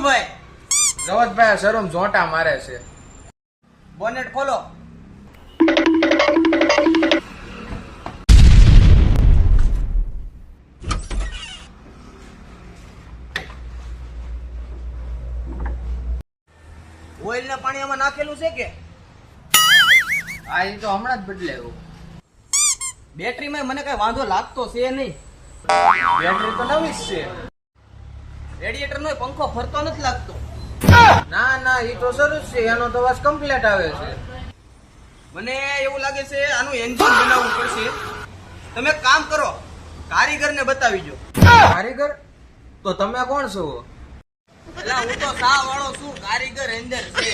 ભાઈ? જવતભાઈ શરમ જોટા મારે છે. બોનેટ ખોલો. ઓઇલ ને પાણી આમાં નાખેલું છે કે? હા એ તો હમણાં જ બદલાયું. બેટરીમાં મને કઈ વાંધો લાગતો છે નહીં. બેટરી તો નવી જ છે. રેડિયેટર નો પંખો ફરતો નથી લાગતો. ના ના એ તો શરૂ જ છે, એનો તો અવાજ કમ્પ્લીટ આવે છે. મને એવું લાગે છે આનું એન્જિન બનાવવું પડશે. તમે એક કામ કરો, કારીગરને બતાવી જો. કારીગર? તો તમે કોણ છો? એટલે હું તો સા વાળો છું, કારીગર અંદર છે.